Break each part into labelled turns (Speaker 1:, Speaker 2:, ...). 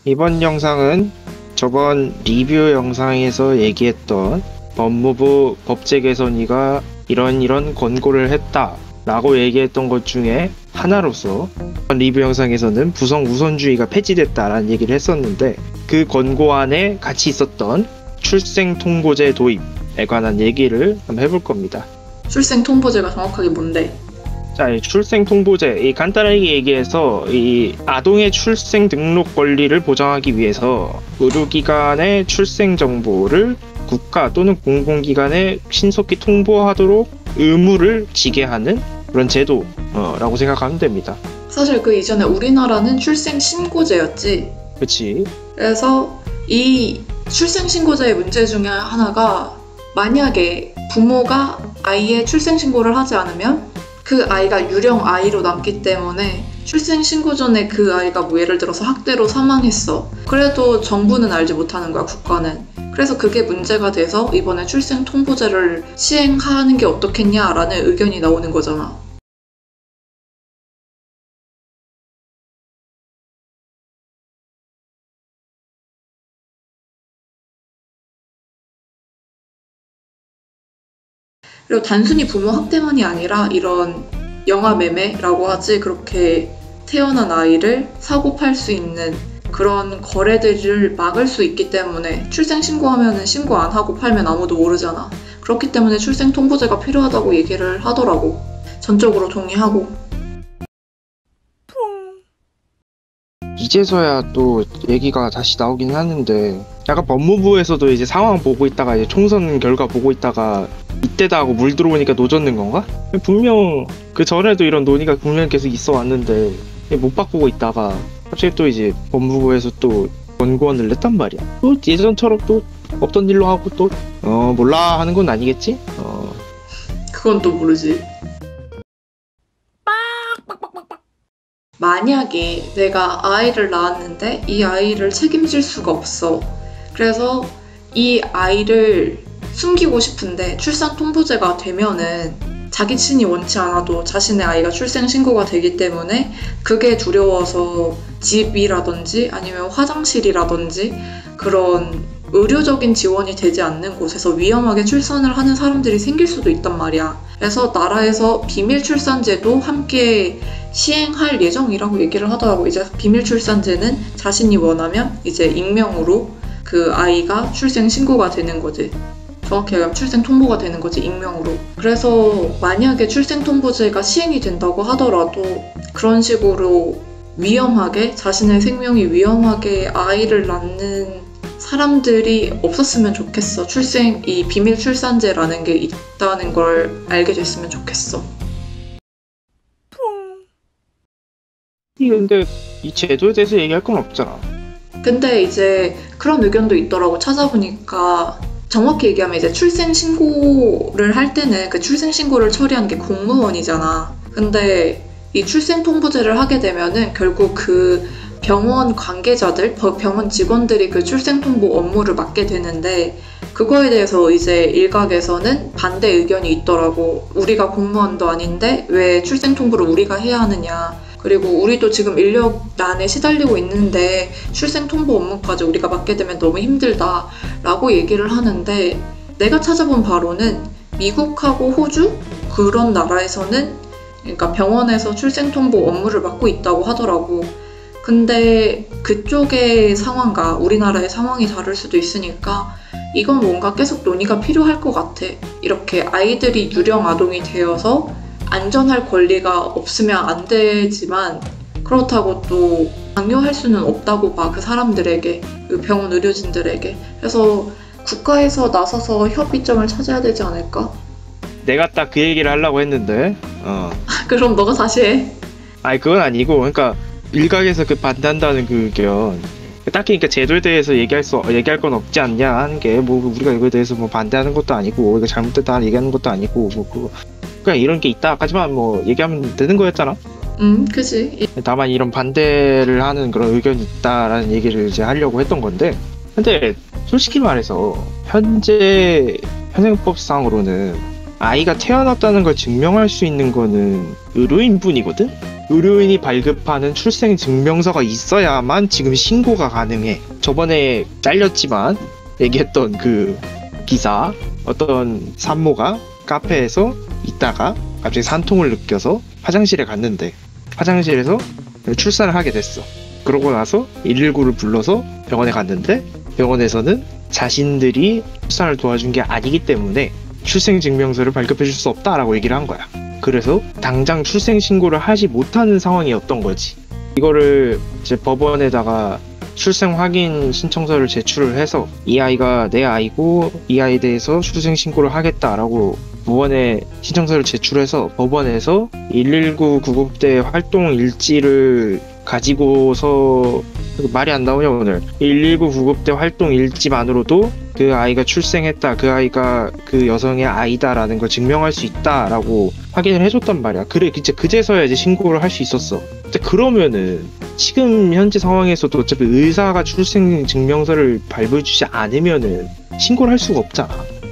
Speaker 1: 이번 영상은 저번 리뷰 영상에서 얘기했던 법무부 법제개선위가 이런 권고를 했다 라고 얘기했던 것 중에 하나로서 리뷰 영상에서는 부성 우선주의가 폐지됐다라는 얘기를 했었는데, 그 권고안에 같이 있었던 출생통보제 도입에 관한 얘기를 한번 해볼 겁니다.
Speaker 2: 출생통보제가 정확하게 뭔데?
Speaker 1: 자, 이 출생통보제, 이 간단하게 얘기해서 이 아동의 출생 등록 권리를 보장하기 위해서 의료기관의 출생 정보를 국가 또는 공공기관에 신속히 통보하도록 의무를 지게 하는 그런 제도라고 생각하면 됩니다.
Speaker 2: 사실 그 이전에 우리나라는 출생신고제였지.
Speaker 1: 그치?
Speaker 2: 그래서 이 출생신고제의 문제 중에 하나가, 만약에 부모가 아이의 출생신고를 하지 않으면 그 아이가 유령 아이로 남기 때문에 출생신고 전에 그 아이가 뭐 예를 들어서 학대로 사망했어. 그래도 정부는 알지 못하는 거야, 국가는. 그래서 그게 문제가 돼서 이번에 출생통보제를 시행하는 게 어떻겠냐라는 의견이 나오는 거잖아. 그리고 단순히 부모 학대만이 아니라 이런 영아매매라고 하지, 그렇게 태어난 아이를 사고 팔 수 있는 그런 거래들을 막을 수 있기 때문에, 출생신고하면 신고 안 하고 팔면 아무도 모르잖아. 그렇기 때문에 출생통보제가 필요하다고 얘기를 하더라고. 전적으로 동의하고.
Speaker 1: 이제서야 또 얘기가 다시 나오긴 하는데, 약간 법무부에서도 이제 상황 보고 있다가 이제 총선 결과 보고 있다가 이때다 하고 물 들어오니까 노젓는 건가? 분명 그 전에도 이런 논의가 분명히 계속 있어 왔는데 못 바꾸고 있다가 갑자기 또 이제 법무부에서 또 권고안을 냈단 말이야. 또 예전처럼 또 없던 일로 하고 또 몰라 하는 건 아니겠지?
Speaker 2: 그건 또 모르지. 만약에 내가 아이를 낳았는데 이 아이를 책임질 수가 없어. 그래서 이 아이를 숨기고 싶은데 출산통보제가 되면은 자기 친히 원치 않아도 자신의 아이가 출생신고가 되기 때문에 그게 두려워서 집이라든지 아니면 화장실이라든지 그런 의료적인 지원이 되지 않는 곳에서 위험하게 출산을 하는 사람들이 생길 수도 있단 말이야. 그래서 나라에서 비밀출산제도 함께 시행할 예정이라고 얘기를 하더라고. 이제 비밀출산제는 자신이 원하면 이제 익명으로 그 아이가 출생신고가 되는 거지. 정확히 얘기하면 출생통보가 되는 거지, 익명으로. 그래서 만약에 출생통보제가 시행이 된다고 하더라도 그런 식으로 위험하게, 자신의 생명이 위험하게 아이를 낳는 사람들이 없었으면 좋겠어. 이 비밀출산제라는 게 있다는 걸 알게 됐으면 좋겠어.
Speaker 1: 근데 이 제도에 대해서 얘기할 건 없잖아.
Speaker 2: 근데 이제 그런 의견도 있더라고. 찾아보니까 정확히 얘기하면 이제 출생신고를 할 때는 그 출생신고를 처리하는 게 공무원이잖아. 근데 이 출생통보제를 하게 되면은 결국 그 병원 관계자들, 병원 직원들이 그 출생통보 업무를 맡게 되는데, 그거에 대해서 이제 일각에서는 반대 의견이 있더라고. 우리가 공무원도 아닌데 왜 출생통보를 우리가 해야 하느냐. 그리고 우리도 지금 인력난에 시달리고 있는데 출생통보 업무까지 우리가 맡게 되면 너무 힘들다 라고 얘기를 하는데, 내가 찾아본 바로는 미국하고 호주 그런 나라에서는, 그러니까 병원에서 출생통보 업무를 맡고 있다고 하더라고. 근데 그쪽의 상황과 우리나라의 상황이 다를 수도 있으니까 이건 뭔가 계속 논의가 필요할 것 같아. 이렇게 아이들이 유령 아동이 되어서 안전할 권리가 없으면 안 되지만, 그렇다고 또 강요할 수는 없다고 봐, 그 사람들에게, 그 병원 의료진들에게. 그래서 국가에서 나서서 협의점을 찾아야 되지 않을까?
Speaker 1: 내가 딱 그 얘기를 하려고 했는데
Speaker 2: 그럼 너가 다시 해.
Speaker 1: 아니 그건 아니고, 그러니까 일각에서 그 반대한다는 그 의견, 딱히 그러니까 제도에 대해서 얘기할 건 없지 않냐 하는 게, 뭐 우리가 이거에 대해서 뭐 반대하는 것도 아니고 이거 잘못됐다 얘기하는 것도 아니고, 뭐 그냥 이런 게 있다 하지만 뭐 얘기하면 되는 거였잖아.
Speaker 2: 그치.
Speaker 1: 다만 이런 반대를 하는 그런 의견이 있다라는 얘기를 이제 하려고 했던 건데, 근데 솔직히 말해서 현재 현행법상으로는 아이가 태어났다는 걸 증명할 수 있는 거는 의료인분이거든? 의료인이 발급하는 출생 증명서가 있어야만 지금 신고가 가능해. 저번에 잘렸지만 얘기했던 그 기사, 어떤 산모가 카페에서 있다가 갑자기 산통을 느껴서 화장실에 갔는데 화장실에서 출산을 하게 됐어. 그러고 나서 119를 불러서 병원에 갔는데 병원에서는 자신들이 출산을 도와준 게 아니기 때문에 출생증명서를 발급해 줄 수 없다라고 얘기를 한 거야. 그래서 당장 출생신고를 하지 못하는 상황이었던 거지. 이거를 이제 법원에다가 출생 확인 신청서를 제출을 해서 이 아이가 내 아이고 이 아이에 대해서 출생신고를 하겠다라고 법원에 신청서를 제출해서 법원에서 119 구급대 활동 일지를 가지고서 말이 안 나오냐 오늘. 119 구급대 활동 일지만으로도 그 아이가 출생했다, 그 아이가 그 여성의 아이다라는 걸 증명할 수 있다라고 확인을 해줬단 말이야. 그래, 이제 그제서야 이제 신고를 할 수 있었어. 근데 그러면은 지금 현재 상황에서도 어차피 의사가 출생 증명서를 발부해주지 않으면은 신고를 할 수가 없잖아.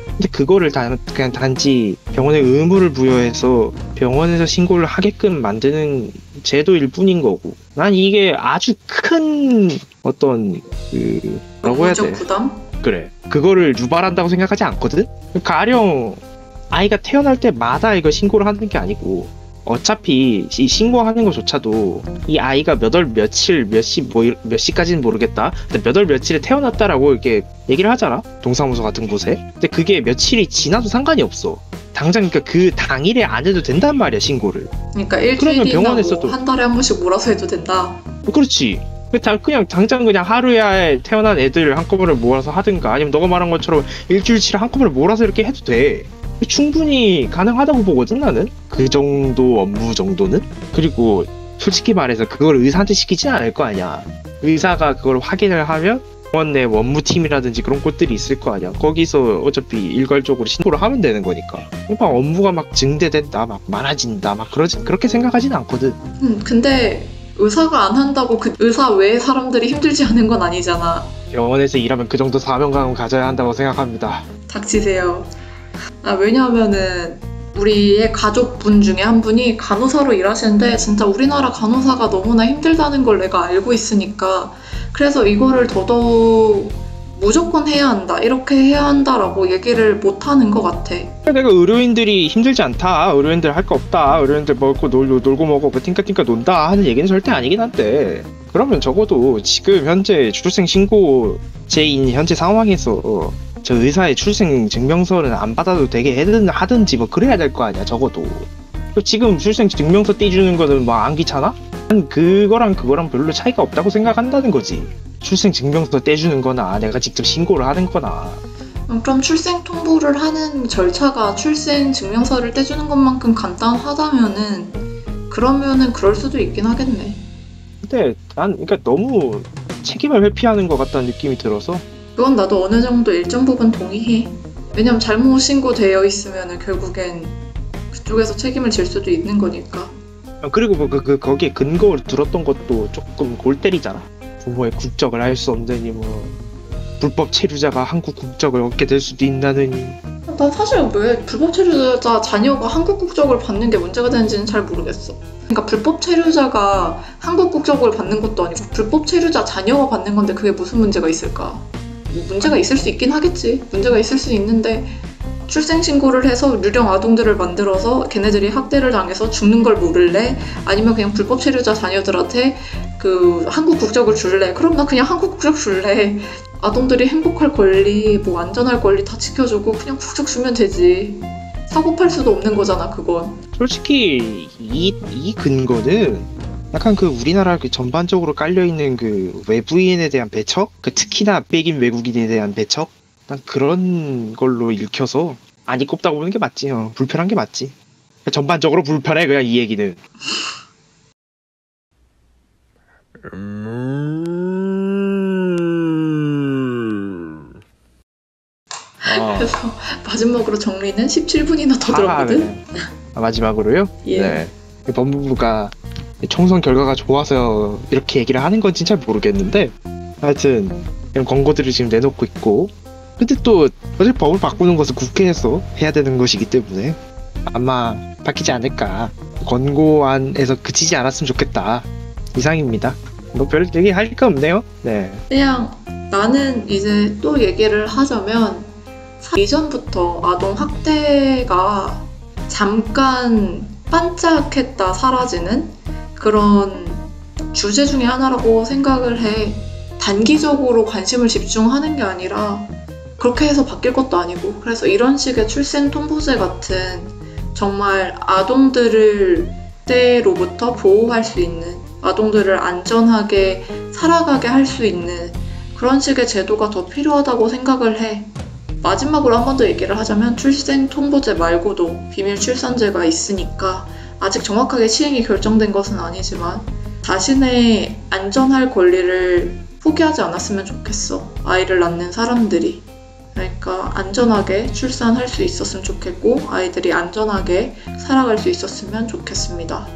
Speaker 1: 근데 그거를 그냥 단지 병원에 의무를 부여해서 병원에서 신고를 하게끔 만드는 제도일 뿐인 거고, 난 이게 아주 큰 어떤 뭐라고 해야 돼?
Speaker 2: 부담?
Speaker 1: 그래, 그거를 유발한다고 생각하지 않거든? 가령 아이가 태어날 때마다 이거 신고를 하는 게 아니고 어차피 이 신고하는 것조차도 이 아이가 몇 월 며칠 몇 시까지는 모르겠다. 근데 몇 월 며칠에 태어났다라고 이렇게 얘기를 하잖아. 동사무소 같은 곳에. 근데 그게 며칠이 지나도 상관이 없어. 당장 그러니까 그 당일에 안 해도 된단 말이야, 신고를.
Speaker 2: 그러니까 일주일이나 뭐 한 달에 한 번씩 몰아서 해도 된다.
Speaker 1: 그렇지. 그냥 당장 그냥 하루에 태어난 애들 한꺼번에 몰아서 하든가, 아니면 너가 말한 것처럼 일주일치를 한꺼번에 몰아서 이렇게 해도 돼. 충분히 가능하다고 보거든, 나는. 그 정도 업무 정도는. 그리고 솔직히 말해서 그걸 의사한테 시키진 않을 거 아니야. 의사가 그걸 확인을 하면 병원 내 원무팀이라든지 그런 곳들이 있을 거 아니야. 거기서 어차피 일괄적으로 신고를 하면 되는 거니까. 막 업무가 막 증대된다, 막 많아진다, 막 그렇게 생각하진 않거든.
Speaker 2: 근데 의사가 안 한다고 그 의사 외의 사람들이 힘들지 않은 건 아니잖아.
Speaker 1: 병원에서 일하면 그 정도 사명감은 가져야 한다고 생각합니다.
Speaker 2: 닥치세요. 왜냐하면은 우리의 가족분 중에 한 분이 간호사로 일하시는데 진짜 우리나라 간호사가 너무나 힘들다는 걸 내가 알고 있으니까, 그래서 이거를 더더욱 무조건 해야 한다, 이렇게 해야 한다라고 얘기를 못하는 것 같아.
Speaker 1: 내가 의료인들이 힘들지 않다, 의료인들 할 거 없다, 의료인들 먹고 놀고 먹고 띵까띵까 논다 하는 얘기는 절대 아니긴 한데, 그러면 적어도 지금 현재 출생신고제인 현재 상황에서 저 의사의 출생 증명서는 안 받아도 되게 하든지 뭐 그래야 될 거 아니야, 적어도. 지금 출생 증명서 떼주는 거는 막 안 귀찮아? 난 그거랑 별로 차이가 없다고 생각한다는 거지. 출생 증명서 떼주는 거나 내가 직접 신고를 하는 거나.
Speaker 2: 그럼 출생 통보를 하는 절차가 출생 증명서를 떼주는 것만큼 간단하다면은 그러면은 그럴 수도 있긴 하겠네.
Speaker 1: 근데 난 그러니까 너무 책임을 회피하는 것 같다는 느낌이 들어서.
Speaker 2: 그건 나도 어느 정도 일정 부분 동의해. 왜냐면 잘못 신고되어 있으면 결국엔 그쪽에서 책임을 질 수도 있는 거니까.
Speaker 1: 그리고 뭐 거기에 근거를 들었던 것도 조금 골 때리잖아. 부모의 국적을 알 수 없느니, 뭐 불법 체류자가 한국 국적을 얻게 될 수도 있다느니.
Speaker 2: 난 사실 왜 불법 체류자 자녀가 한국 국적을 받는 게 문제가 되는지는 잘 모르겠어. 그러니까 불법 체류자가 한국 국적을 받는 것도 아니고 불법 체류자 자녀가 받는 건데 그게 무슨 문제가 있을까? 문제가 있을 수 있긴 하겠지. 문제가 있을 수 있는데 출생신고를 해서 유령 아동들을 만들어서 걔네들이 학대를 당해서 죽는 걸 모를래? 아니면 그냥 불법 체류자 자녀들한테 그 한국 국적을 줄래? 그럼 나 그냥 한국 국적 줄래. 아동들이 행복할 권리, 뭐 안전할 권리 다 지켜주고 그냥 국적 주면 되지. 사고 팔 수도 없는 거잖아, 그건.
Speaker 1: 솔직히 이 근거는 약간 그 우리나라 그 전반적으로 깔려있는 그 외부인에 대한 배척? 그 특히나 백인 외국인에 대한 배척? 난 그런 걸로 읽혀서 아니 꼽다고 보는 게 맞지. 불편한 게 맞지. 전반적으로 불편해, 그냥 이 얘기는.
Speaker 2: 그래서 마지막으로 정리는 17분이나 더 들었거든?
Speaker 1: 마지막으로요?
Speaker 2: 예.
Speaker 1: 네. 법무부가 총선 결과가 좋아서 이렇게 얘기를 하는 건지 잘 모르겠는데, 하여튼 이런 권고들을 지금 내놓고 있고, 근데 또 어차피 법을 바꾸는 것은 국회에서 해야 되는 것이기 때문에 아마 바뀌지 않을까 권고안에서 그치지 않았으면 좋겠다. 이상입니다. 뭐 별 얘기 할 거 없네요. 네.
Speaker 2: 그냥 나는 이제 또 얘기를 하자면 이전부터 아동 학대가 잠깐 반짝했다 사라지는 그런 주제 중에 하나라고 생각을 해. 단기적으로 관심을 집중하는 게 아니라 그렇게 해서 바뀔 것도 아니고, 그래서 이런 식의 출생 통보제 같은 정말 아동들을 때로부터 보호할 수 있는, 아동들을 안전하게 살아가게 할 수 있는 그런 식의 제도가 더 필요하다고 생각을 해. 마지막으로 한 번 더 얘기를 하자면 출생 통보제 말고도 비밀 출산제가 있으니까 아직 정확하게 시행이 결정된 것은 아니지만 자신의 안전할 권리를 포기하지 않았으면 좋겠어. 아이를 낳는 사람들이. 그러니까 안전하게 출산할 수 있었으면 좋겠고 아이들이 안전하게 살아갈 수 있었으면 좋겠습니다.